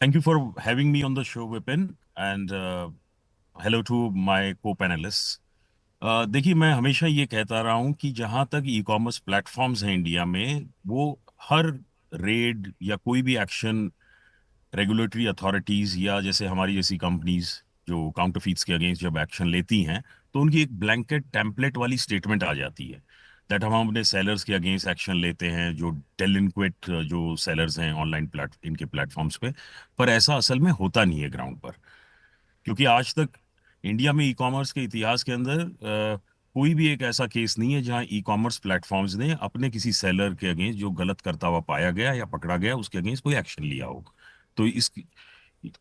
Thank you for having me on the show, Vipin, and hello to my co-panelists. देखिए, मैं हमेशा ये कहता रहा हूँ कि जहाँ तक ई कॉमर्स प्लेटफॉर्म्स हैं इंडिया में, वो हर रेड या कोई भी एक्शन रेगुलेटरी अथॉरिटीज या जैसे हमारी जैसी कंपनीज जो काउंटरफीट्स के अगेंस्ट जब एक्शन लेती हैं, तो उनकी एक ब्लैंकेट टेम्पलेट वाली स्टेटमेंट आ जाती है दैट हम अपने सेलर्स के अगेंस्ट एक्शन लेते हैं, जो डेलिंक्वेंट जो सेलर्स हैं ऑनलाइन इनके प्लेटफॉर्म्स पे। पर ऐसा असल में होता नहीं है ग्राउंड पर, क्योंकि आज तक इंडिया में ई कॉमर्स के इतिहास के अंदर कोई भी एक ऐसा केस नहीं है जहां ई कॉमर्स प्लेटफॉर्म्स ने अपने किसी सेलर के अगेंस्ट जो गलत करता हुआ पाया गया या पकड़ा गया उसके अगेंस्ट कोई एक्शन लिया हो। तो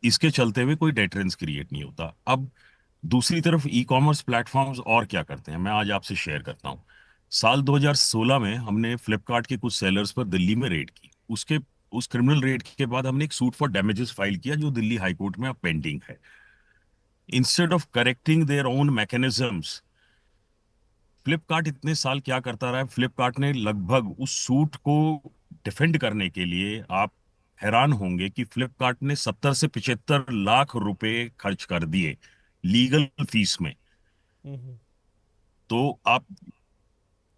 इसके चलते हुए कोई डेटरेंस क्रिएट नहीं होता। अब दूसरी तरफ ई कॉमर्स प्लेटफॉर्म्स और क्या करते हैं, मैं आज आपसे शेयर करता हूँ। साल 2016 में हमने फ्लिपकार्ट के कुछ सेलर्स पर दिल्ली में रेड की। उसके उस क्रिमिनल रेड के बाद हमने एक सूट फॉर डैमेजेस फाइल किया जो दिल्ली हाई कोर्ट में अब पेंडिंग है। Instead of correcting their own mechanisms, Flipkart इतने साल क्या करता रहा है, फ्लिपकार्ट ने लगभग उस सूट को डिफेंड करने के लिए, आप हैरान होंगे कि फ्लिपकार्ट ने 70 से 75 लाख रुपए खर्च कर दिए लीगल फीस में। हम्म। तो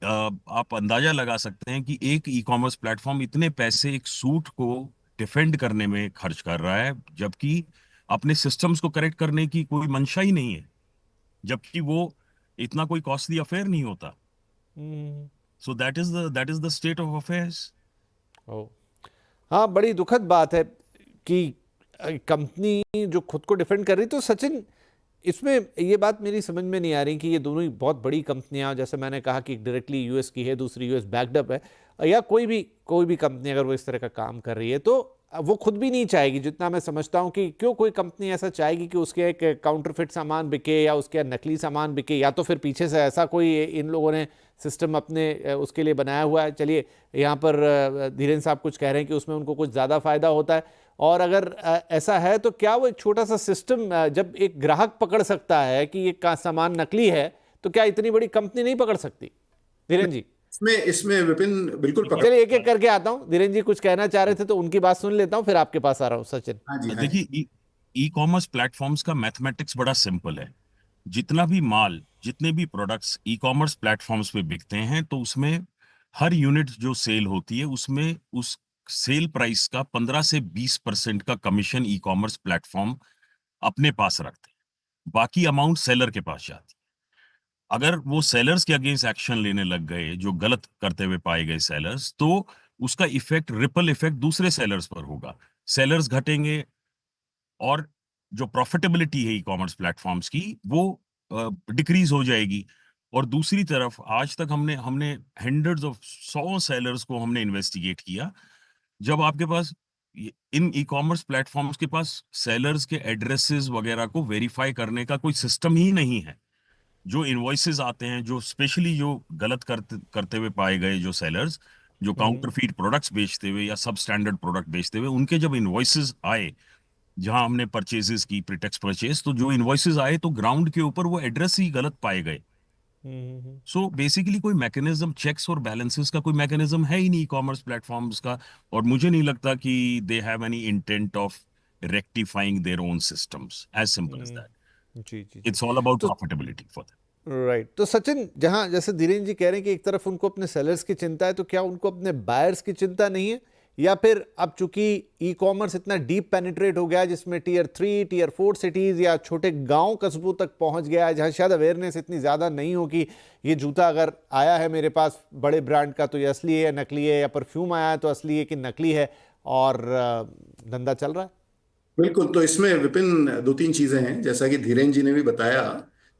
आप अंदाजा लगा सकते हैं कि एक ई कॉमर्स प्लेटफॉर्म इतने पैसे एक सूट को डिफेंड करने में खर्च कर रहा है, जबकि अपने सिस्टम्स को करेक्ट करने की कोई मंशा ही नहीं है, जबकि वो इतना कोई कॉस्टली अफेयर नहीं होता। Hmm. So that is the state of affairs. ओ, हाँ, बड़ी दुखद बात है कि कंपनी जो खुद को डिफेंड कर रही। तो सचिन, इसमें ये बात मेरी समझ में नहीं आ रही कि ये दोनों ही बहुत बड़ी कंपनियां, जैसे मैंने कहा कि एक डायरेक्टली यूएस की है, दूसरी यूएस बैकडअप है, या कोई भी कंपनी अगर वो इस तरह का काम कर रही है तो वो खुद भी नहीं चाहेगी, जितना मैं समझता हूं कि क्यों कोई कंपनी ऐसा चाहेगी कि उसके एक काउंटरफिट सामान बिके या उसके नकली सामान बिके, या तो फिर पीछे से ऐसा कोई इन लोगों ने सिस्टम अपने उसके लिए बनाया हुआ है। चलिए, यहाँ पर धीरेन्द्र साहब कुछ कह रहे हैं कि उसमें उनको कुछ ज़्यादा फायदा होता है, और अगर ऐसा है तो क्या वो एक छोटा सा सिस्टम जब एक ग्राहक पकड़ सकता है कि ये का सामान नकली है, तो क्या इतनी बड़ी कंपनी नहीं पकड़ सकती? धीरेन्द्र जी, इसमें इसमें विपिन बिल्कुल पकड़। चलिए एक एक करके आता हूं। धीरेन्द्र जी कुछ कहना चाह रहे थे तो उनकी बात सुन लेता हूं, फिर आपके पास आ रहा हूं। सचिन। हाँ जी, हाँ जी। देखिए, ई कॉमर्स प्लेटफॉर्म्स का मैथमेटिक्स बड़ा सिंपल है। जितना भी माल, जितने भी प्रोडक्ट्स ई कॉमर्स प्लेटफॉर्म्स पे बिकते हैं, तो उसमें हर यूनिट जो सेल होती है उसमें उस सेल प्राइस का 15 से 20% का कमीशन ई कॉमर्स प्लेटफॉर्म अपने पास रखते हैं। बाकी अमाउंट सेलर के पास जाती है। अगर वो सेलर्स के अगेंस्ट एक्शन लेने लग गए, जो गलत करते हुए पाए गए सेलर्स, तो उसका इफेक्ट, रिपल इफेक्ट दूसरे सेलर्स पर होगा। सेलर्स घटेंगे और जो प्रॉफिटेबिलिटी है ई कॉमर्स प्लेटफॉर्म्स की, वो डिक्रीज हो जाएगी। और दूसरी तरफ आज तक हमने हमने हंड्रेड्स ऑफ 100 सेलर्स को हमने इन्वेस्टिगेट किया। जब आपके पास इन ई कॉमर्स प्लेटफॉर्म्स के पास सेलर्स के एड्रेसेस वगैरह को वेरीफाई करने का कोई सिस्टम ही नहीं है। जो इनवॉइसेस आते हैं, जो स्पेशली जो गलत करते करते हुए पाए गए जो सेलर्स, जो काउंटरफीट प्रोडक्ट्स बेचते हुए या सब स्टैंडर्ड प्रोडक्ट बेचते हुए, उनके जब इनवॉइसेस आए जहां हमने परचेजेस की, प्रीटेक्स परचेज, तो जो इनवॉइसेस आए तो ग्राउंड के ऊपर वो एड्रेस ही गलत पाए गए। सो बेसिकली कोई मैकेनिज्म, चेक्स और बैलेंसेस का कोई मैकेनिज्म है ही नहीं कॉमर्स प्लेटफॉर्म्स का। और मुझे नहीं लगता कि they have any intent of rectifying their own systems, as simple as that. जी जी जी। इट्स ऑल अबाउट तो प्रॉफिटेबिलिटी फॉर देम। राइट, तो सचिन, जहां जैसे धीरेन्द्र जी कह रहे हैं कि एक तरफ उनको अपने सेलर्स की चिंता है, तो क्या उनको अपने बायर्स की चिंता नहीं है? या फिर अब चूंकि ई कॉमर्स इतना डीप पेनिट्रेट हो गया है, जिसमें टियर 3 टियर 4 सिटीज या छोटे गांव कस्बों तक पहुंच गया है, जहां शायद अवेयरनेस इतनी ज़्यादा नहीं हो कि ये जूता अगर आया है मेरे पास बड़े ब्रांड का तो ये असली है या नकली है, या परफ्यूम आया है तो असली है कि नकली है, और धंधा चल रहा है। बिल्कुल, तो इसमें विपिन दो तीन चीजें हैं, जैसा कि धीरेन जी ने भी बताया।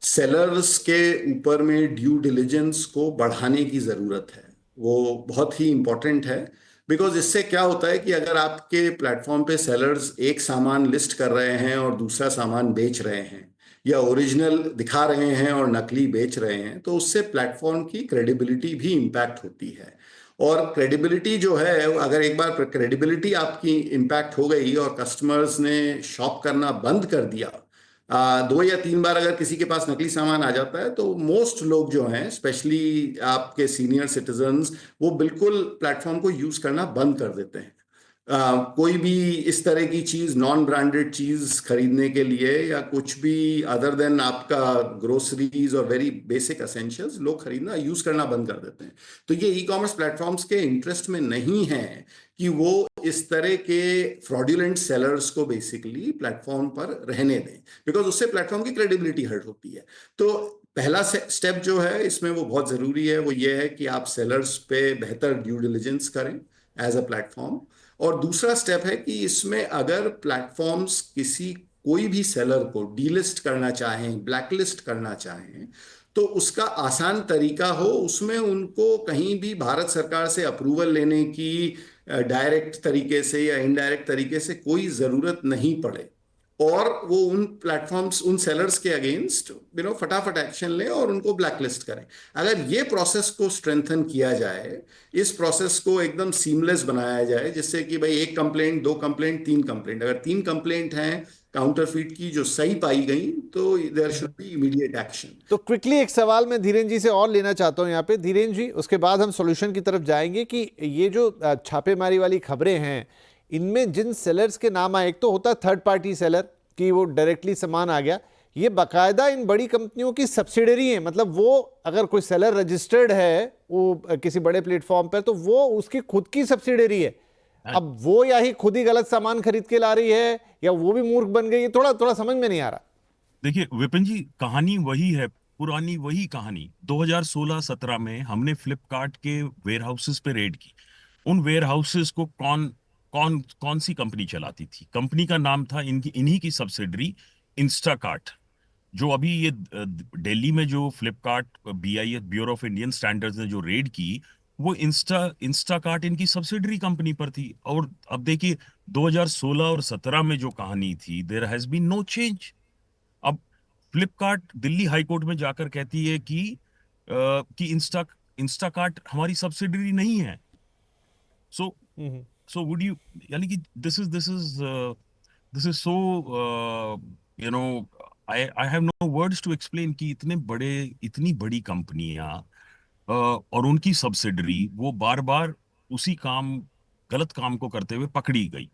सेलर्स के ऊपर में ड्यू डिलिजेंस को बढ़ाने की जरूरत है। वो बहुत ही इंपॉर्टेंट है। बिकॉज इससे क्या होता है कि अगर आपके प्लेटफॉर्म पे सेलर्स एक सामान लिस्ट कर रहे हैं और दूसरा सामान बेच रहे हैं, या ओरिजिनल दिखा रहे हैं और नकली बेच रहे हैं, तो उससे प्लेटफॉर्म की क्रेडिबिलिटी भी इम्पैक्ट होती है। और क्रेडिबिलिटी जो है, अगर एक बार क्रेडिबिलिटी आपकी इम्पैक्ट हो गई और कस्टमर्स ने शॉप करना बंद कर दिया, 2 या 3 बार अगर किसी के पास नकली सामान आ जाता है, तो मोस्ट लोग जो हैं, स्पेशली आपके सीनियर सिटीजन्स, वो बिल्कुल प्लेटफॉर्म को यूज करना बंद कर देते हैं। कोई भी इस तरह की चीज, नॉन ब्रांडेड चीज खरीदने के लिए या कुछ भी अदर देन आपका ग्रोसरीज और वेरी बेसिक एसेंशियल्स, लोग खरीदना यूज करना बंद कर देते हैं। तो ये ई कॉमर्स प्लेटफॉर्म्स के इंटरेस्ट में नहीं है कि वो इस तरह के फ्रॉड्यूलेंट सेलर्स को बेसिकली प्लेटफॉर्म पर रहने दें, बिकॉज उससे प्लेटफॉर्म की क्रेडिबिलिटी हर्ट होती है। तो पहला स्टेप जो है इसमें वो बहुत जरूरी है, वो ये है कि आप सेलर्स पे बेहतर ड्यू डिलिजेंस करें एज अ प्लेटफॉर्म। और दूसरा स्टेप है कि इसमें अगर प्लेटफॉर्म्स किसी कोई भी सेलर को डीलिस्ट करना चाहें, ब्लैकलिस्ट करना चाहें, तो उसका आसान तरीका हो, उसमें उनको कहीं भी भारत सरकार से अप्रूवल लेने की डायरेक्ट तरीके से या इनडायरेक्ट तरीके से कोई जरूरत नहीं पड़े, और वो उन प्लेटफॉर्म्स, उन सेलर्स के अगेंस्ट फटाफट एक्शन लें और उनको ब्लैकलिस्ट करें। अगर ये प्रोसेस को स्ट्रेंथन किया जाए, इस प्रोसेस को एकदम सीमलेस बनाया जाए, जिससे कि भाई 1 कंप्लेंट, 2 कंप्लेंट, 3 कंप्लेंट, अगर 3 कंप्लेंट हैं काउंटरफीट की जो सही पाई गई, तो there should be immediate action. तो क्विकली एक सवाल मैं धीरेन जी से और लेना चाहता हूं यहाँ पे। धीरेन जी, उसके बाद हम सॉल्यूशन की तरफ जाएंगे कि ये जो छापेमारी वाली खबरें हैं, इनमें जिन सेलर्स के नाम आए, एक तो होता है थर्ड पार्टी सेलर कि वो डायरेक्टली सामान आ गया, ये बाकायदा इन बड़ी कंपनियों की सब्सिडरी है, मतलब वो अगर कोई सेलर रजिस्टर्ड है वो किसी बड़े प्लेटफॉर्म पर, तो वो उसकी खुद की सब्सिडरी है। अब वो या ही खुद ही गलत सामान खरीद के ला रही है या वो भी मूर्ख बन गई है, थोड़ा थोड़ा समझ में नहीं आ रहा। देखिए विपिन जी, कहानी वही है, पुरानी वही कहानी। 2016-17 में हमने फ्लिपकार्ट के वेयर हाउसेस पे रेड की। उन वेयर हाउसेस को कौन कौन कौन सी कंपनी चलाती थी? कंपनी का नाम था इन्हीं की सब्सिडरी इंस्टाकार्ट। जो अभी ये दिल्ली में जो Flipkart BIS, bureau of Indian standards ने जो रेड की, वो इंस्टाकार्ट इनकी सब्सिडरी कंपनी पर थी। और अब देखिए 2016 और 17 में जो कहानी थी, there has been no change. अब फ्लिपकार्ट दिल्ली हाई कोर्ट में जाकर कहती है कि इंस्टाकार्ट हमारी सब्सिडरी नहीं है। सो सो वुड यू, यानी कि this is so you know, I have no words to explain कि इतनी बड़ी कंपनियां और उनकी सब्सिडरी वो बार बार उसी गलत काम को करते हुए पकड़ी गई।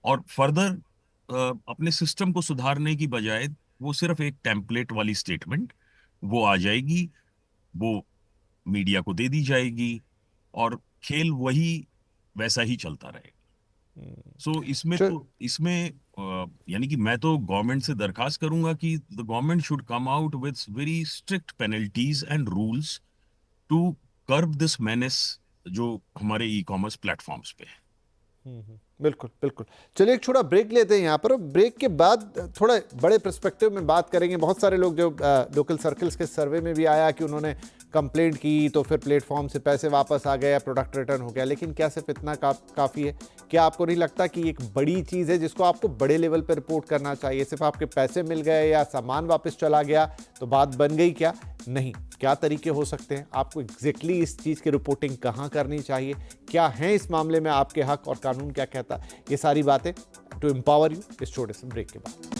और फर्दर अपने सिस्टम को सुधारने की बजाय वो सिर्फ एक टेम्पलेट वाली स्टेटमेंट वो आ जाएगी, वो मीडिया को दे दी जाएगी, और खेल वही वैसा ही चलता रहेगा। सो इसमें यानी कि मैं तो गवर्नमेंट से दरखास्त करूंगा कि the government should come out with very strict penalties and rules to curb this menace जो हमारे ई कॉमर्स प्लेटफॉर्म्स पे है। बिल्कुल बिल्कुल। चलिए एक छोटा ब्रेक लेते हैं यहाँ पर, ब्रेक के बाद थोड़ा बड़े पर्सपेक्टिव में बात करेंगे। बहुत सारे लोग, जो लोकल सर्कल्स के सर्वे में भी आया कि उन्होंने कंप्लेंट की तो फिर प्लेटफॉर्म से पैसे वापस आ गए या प्रोडक्ट रिटर्न हो गया, लेकिन क्या सिर्फ इतना काफ़ी है? क्या आपको नहीं लगता कि एक बड़ी चीज़ है जिसको आपको बड़े लेवल पर रिपोर्ट करना चाहिए? सिर्फ आपके पैसे मिल गए या सामान वापस चला गया तो बात बन गई क्या? नहीं, क्या तरीके हो सकते हैं? आपको एग्जैक्टली इस चीज़ की रिपोर्टिंग कहाँ करनी चाहिए? क्या है इस मामले में आपके हक और कानून क्या कहता है? ये सारी बातें टू एम्पावर यू इस छोटे से ब्रेक के बाद।